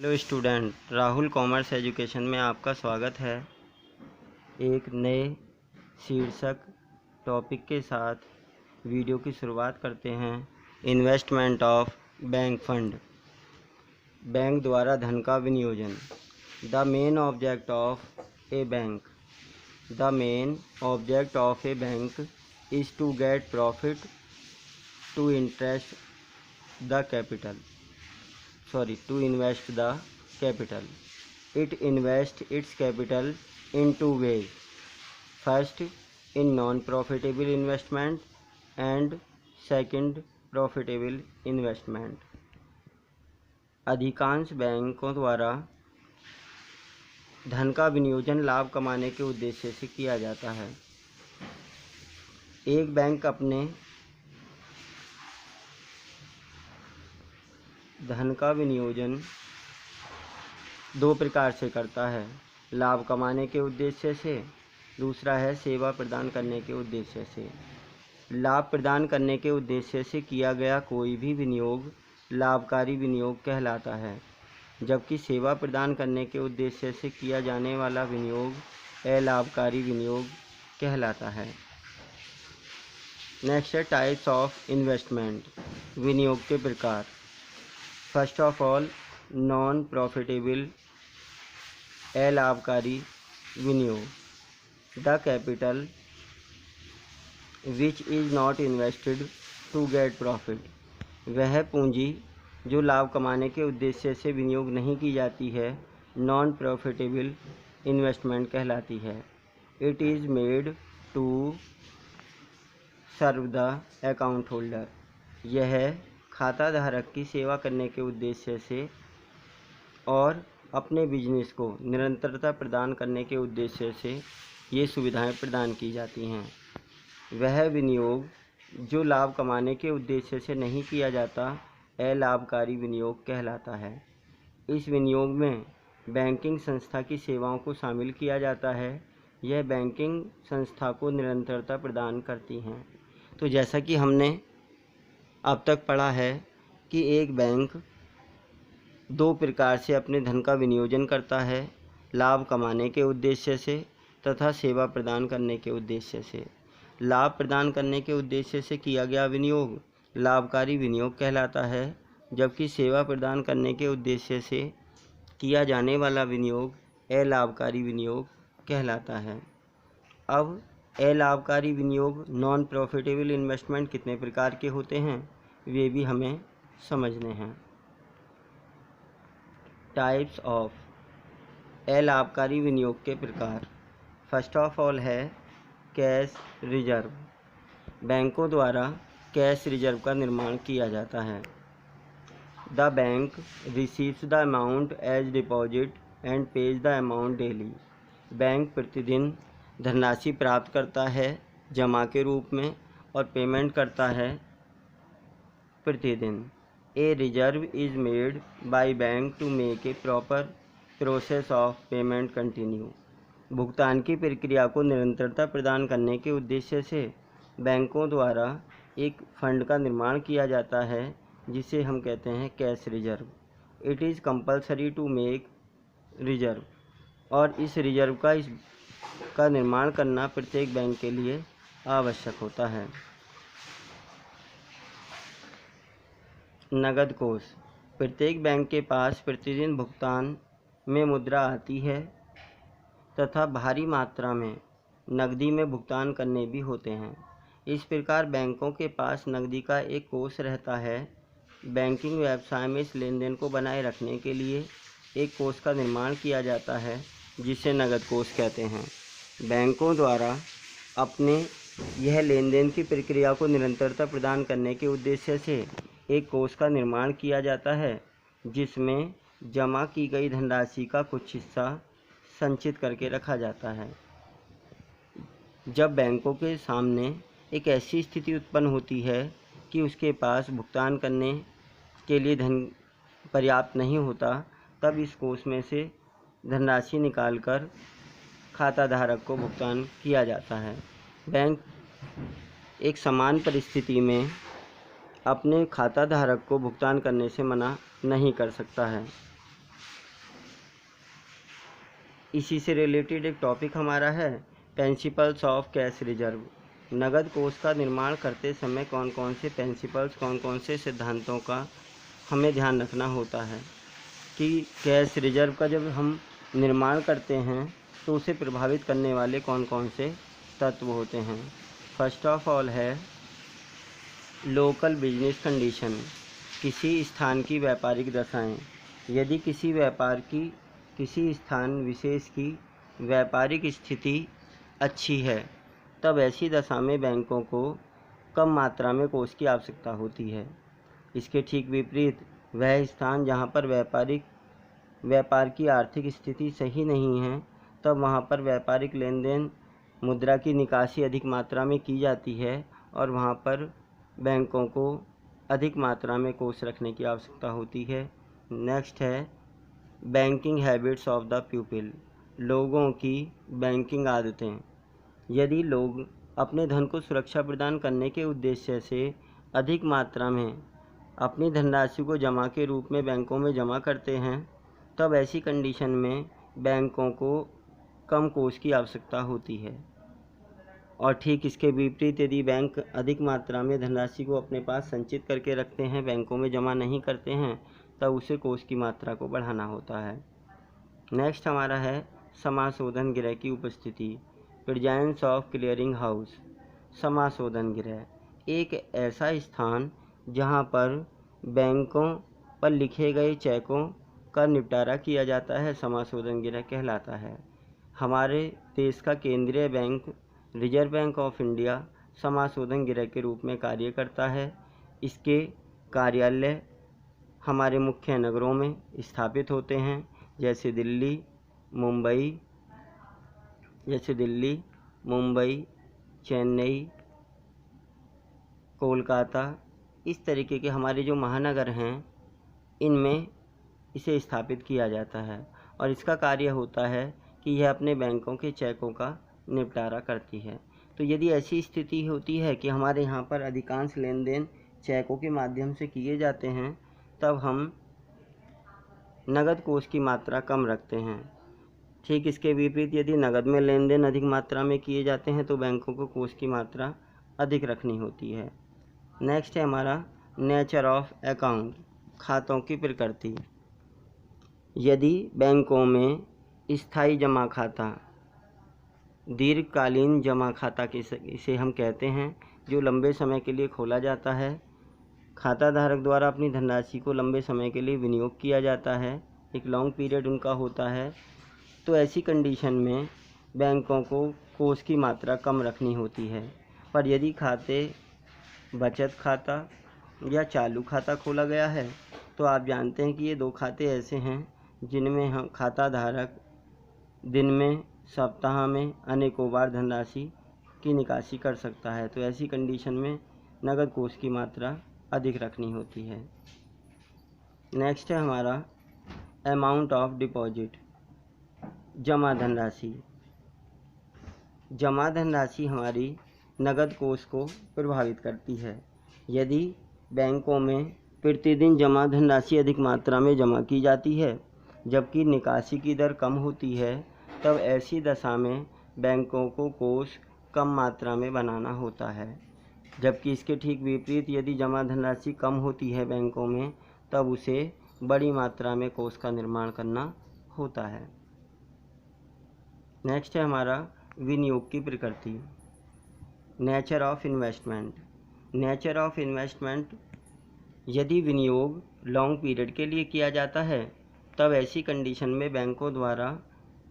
Hello student, Rahul commerce education में आपका स्वागत है। एक नए शीर्षक टॉपिक के साथ वीडियो की शुरुआत करते हैं। Investment of bank fund, bank द्वारा धन का विनियोजन। The main object of a bank, the main object of a bank is to get profit to interest the capital to invest the capital. It invests its capital in two ways. First, in non-profitable investment and second, profitable investment. अधिकांश बैंकों द्वारा धन का विनियोजन लाभ कमाने के उद्देश्य से किया जाता है। एक बैंक अपने धन का विनियोजन दो प्रकार से करता है, लाभ कमाने के उद्देश्य से, दूसरा है सेवा प्रदान करने के उद्देश्य से। लाभ प्रदान करने के उद्देश्य से किया गया कोई भी विनियोग लाभकारी विनियोग कहलाता है, जबकि सेवा प्रदान करने के उद्देश्य से किया जाने वाला विनियोग अलाभकारी विनियोग कहलाता है। नेक्स्ट है टाइप्स ऑफ इन्वेस्टमेंट, विनियोग के प्रकार। First of all, non profitable अलाभकारी विनियोग। The capital which is not invested to get profit, वह पूंजी जो लाभ कमाने के उद्देश्य से विनियोग नहीं की जाती है, नॉन प्रॉफिटेबल इन्वेस्टमेंट कहलाती है। It is made to serve the account holder, यह खाता धारक की सेवा करने के उद्देश्य से और अपने बिजनेस को निरंतरता प्रदान करने के उद्देश्य से ये सुविधाएं प्रदान की जाती हैं। वह विनियोग जो लाभ कमाने के उद्देश्य से नहीं किया जाता, अलाभकारी विनियोग कहलाता है। इस विनियोग में बैंकिंग संस्था की सेवाओं को शामिल किया जाता है। यह बैंकिंग संस्था को निरंतरता प्रदान करती हैं। तो जैसा कि हमने अब तक पढ़ा है कि एक बैंक दो प्रकार से अपने धन का विनियोजन करता है, लाभ कमाने के उद्देश्य से तथा सेवा प्रदान करने के उद्देश्य से। लाभ प्रदान करने के उद्देश्य से किया गया विनियोग लाभकारी विनियोग कहलाता है, जबकि सेवा प्रदान करने के उद्देश्य से किया जाने वाला विनियोग अलाभकारी विनियोग कहलाता है। अब अलाभकारी विनियोग नॉन प्रॉफिटेबल इन्वेस्टमेंट कितने प्रकार के होते हैं, वे भी हमें समझने हैं। टाइप्स ऑफ अलाभकारी विनियोग के प्रकार। फर्स्ट ऑफ ऑल है कैश रिजर्व, बैंकों द्वारा कैश रिजर्व का निर्माण किया जाता है। The bank receives the amount as deposit and pays the amount daily, bank प्रतिदिन धनराशि प्राप्त करता है जमा के रूप में और पेमेंट करता है प्रतिदिन। A reserve is made by bank to make a proper process of payment continue, भुगतान की प्रक्रिया को निरंतरता प्रदान करने के उद्देश्य से बैंकों द्वारा एक फंड का निर्माण किया जाता है, जिसे हम कहते हैं cash reserve. It is compulsory to make reserve, और इस रिजर्व का निर्माण करना प्रत्येक बैंक के लिए आवश्यक होता है। नगद कोष, प्रत्येक बैंक के पास प्रतिदिन भुगतान में मुद्रा आती है तथा भारी मात्रा में नकदी में भुगतान करने भी होते हैं। इस प्रकार बैंकों के पास नकदी का एक कोष रहता है। बैंकिंग व्यवसाय में इस लेन देन को बनाए रखने के लिए एक कोष का निर्माण किया जाता है, जिसे नगद कोष कहते हैं। बैंकों द्वारा अपने यह लेन देन की प्रक्रिया को निरंतरता प्रदान करने के उद्देश्य से एक कोष का निर्माण किया जाता है, जिसमें जमा की गई धनराशि का कुछ हिस्सा संचित करके रखा जाता है। जब बैंकों के सामने एक ऐसी स्थिति उत्पन्न होती है कि उसके पास भुगतान करने के लिए धन पर्याप्त नहीं होता, तब इस कोष में से धनराशि निकालकर खाता धारक को भुगतान किया जाता है। बैंक एक समान परिस्थिति में अपने खाता धारक को भुगतान करने से मना नहीं कर सकता है। इसी से रिलेटेड एक टॉपिक हमारा है प्रिंसिपल्स ऑफ कैश रिजर्व। नगद कोष का निर्माण करते समय कौन कौन से प्रिंसिपल्स, कौन कौन से सिद्धांतों का हमें ध्यान रखना होता है कि कैश रिजर्व का जब हम निर्माण करते हैं तो उसे प्रभावित करने वाले कौन कौन से तत्व होते हैं। फर्स्ट ऑफ ऑल है लोकल बिजनेस कंडीशन, किसी स्थान की व्यापारिक दशाएं। यदि किसी व्यापार की किसी स्थान विशेष की व्यापारिक स्थिति अच्छी है तब ऐसी दशा में बैंकों को कम मात्रा में कोष की आवश्यकता होती है। इसके ठीक विपरीत वह स्थान जहां पर व्यापार की आर्थिक स्थिति सही नहीं है तब वहां पर व्यापारिक लेन देन, मुद्रा की निकासी अधिक मात्रा में की जाती है और वहां पर बैंकों को अधिक मात्रा में कोष रखने की आवश्यकता होती है। नेक्स्ट है banking habits of the people, लोगों की बैंकिंग आदतें। यदि लोग अपने धन को सुरक्षा प्रदान करने के उद्देश्य से अधिक मात्रा में अपनी धनराशि को जमा के रूप में बैंकों में जमा करते हैं तब ऐसी कंडीशन में बैंकों को कम कोष की आवश्यकता होती है। और ठीक इसके विपरीत यदि बैंक अधिक मात्रा में धनराशि को अपने पास संचित करके रखते हैं, बैंकों में जमा नहीं करते हैं, तब उसे कोष की मात्रा को बढ़ाना होता है। नेक्स्ट हमारा है समाशोधन गृह की उपस्थिति, प्रेजेंस ऑफ क्लियरिंग हाउस। समाशोधन गृह एक ऐसा स्थान जहां पर बैंकों पर लिखे गए चेकों का निपटारा किया जाता है, समाशोधन गृह कहलाता है। हमारे देश का केंद्रीय bank reserve bank of India समाशोधन गृह के रूप में कार्य करता है। इसके कार्यालय हमारे मुख्य नगरों में स्थापित होते हैं जैसे दिल्ली, मुंबई, चेन्नई, कोलकाता। इस तरीके के हमारे जो महानगर हैं इनमें इसे स्थापित किया जाता है और इसका कार्य होता है कि यह अपने बैंकों के चेकों का निपटारा करती है। तो यदि ऐसी स्थिति होती है कि हमारे यहाँ पर अधिकांश लेन देन चेकों के माध्यम से किए जाते हैं तब हम नगद कोष की मात्रा कम रखते हैं। ठीक इसके विपरीत यदि नगद में लेन देन अधिक मात्रा में किए जाते हैं तो बैंकों को कोष की मात्रा अधिक रखनी होती है। नेक्स्ट है हमारा नेचर ऑफ अकाउंट, खातों की प्रकृति। यदि बैंकों में स्थायी जमा खाता, दीर्घकालीन जमा खाता इसे हम कहते हैं, जो लंबे समय के लिए खोला जाता है, खाता धारक द्वारा अपनी धनराशि को लंबे समय के लिए विनियोग किया जाता है, एक लॉन्ग पीरियड उनका होता है, तो ऐसी कंडीशन में बैंकों को कोष की मात्रा कम रखनी होती है। पर यदि खाते बचत खाता या चालू खाता खोला गया है तो आप जानते हैं कि ये दो खाते ऐसे हैं जिनमें हम खाता धारक दिन में, सप्ताह में अनेकों बार धनराशि की निकासी कर सकता है। तो ऐसी कंडीशन में नगद कोष की मात्रा अधिक रखनी होती है। नेक्स्ट है हमारा अमाउंट ऑफ डिपॉजिट, जमा धनराशि। जमा धनराशि हमारी नगद कोष को प्रभावित करती है। यदि बैंकों में प्रतिदिन जमा धनराशि अधिक मात्रा में जमा की जाती है जबकि निकासी की दर कम होती है तब ऐसी दशा में बैंकों को कोष कम मात्रा में बनाना होता है। जबकि इसके ठीक विपरीत यदि जमा धनराशि कम होती है बैंकों में तब उसे बड़ी मात्रा में कोष का निर्माण करना होता है। नेक्स्ट है हमारा विनियोग की प्रकृति, nature of investment. Nature of investment, यदि विनियोग लॉन्ग पीरियड के लिए किया जाता है तब ऐसी कंडीशन में बैंकों द्वारा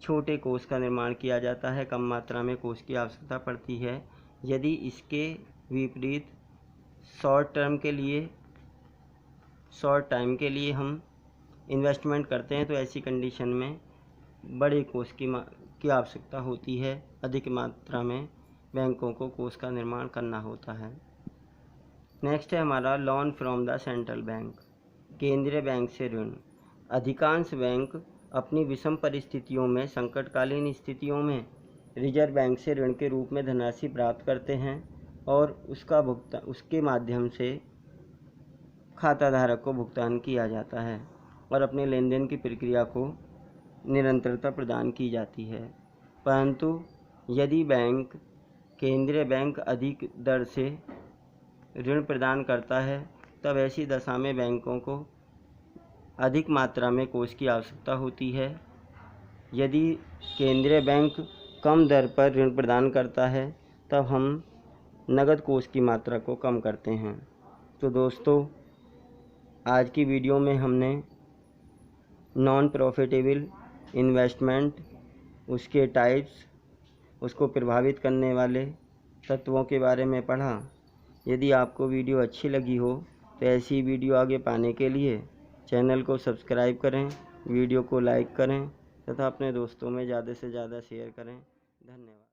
छोटे कोष का निर्माण किया जाता है, कम मात्रा में कोष की आवश्यकता पड़ती है। यदि इसके विपरीत शॉर्ट टाइम के लिए हम इन्वेस्टमेंट करते हैं तो ऐसी कंडीशन में बड़े कोष की आवश्यकता होती है, अधिक मात्रा में बैंकों को कोष का निर्माण करना होता है। नेक्स्ट है हमारा loan from the central bank, केंद्रीय बैंक से ऋण। अधिकांश बैंक अपनी विषम परिस्थितियों में, संकटकालीन स्थितियों में रिजर्व बैंक से ऋण के रूप में धनराशि प्राप्त करते हैं और उसके माध्यम से खाता धारक को भुगतान किया जाता है और अपने लेन देन की प्रक्रिया को निरंतरता प्रदान की जाती है। परंतु यदि बैंक केंद्रीय बैंक अधिक दर से ऋण प्रदान करता है, तब ऐसी दशा में बैंकों को अधिक मात्रा में कोष की आवश्यकता होती है। यदि केंद्रीय बैंक कम दर पर ऋण प्रदान करता है, तब हम नगद कोष की मात्रा को कम करते हैं। तो दोस्तों, आज की वीडियो में हमने नॉन प्रॉफिटेबल इन्वेस्टमेंट, उसके टाइप्स, उसको प्रभावित करने वाले तत्वों के बारे में पढ़ा। यदि आपको वीडियो अच्छी लगी हो तो ऐसी वीडियो आगे पाने के लिए चैनल को सब्सक्राइब करें, वीडियो को लाइक करें तथा अपने दोस्तों में ज़्यादा से ज़्यादा शेयर करें। धन्यवाद।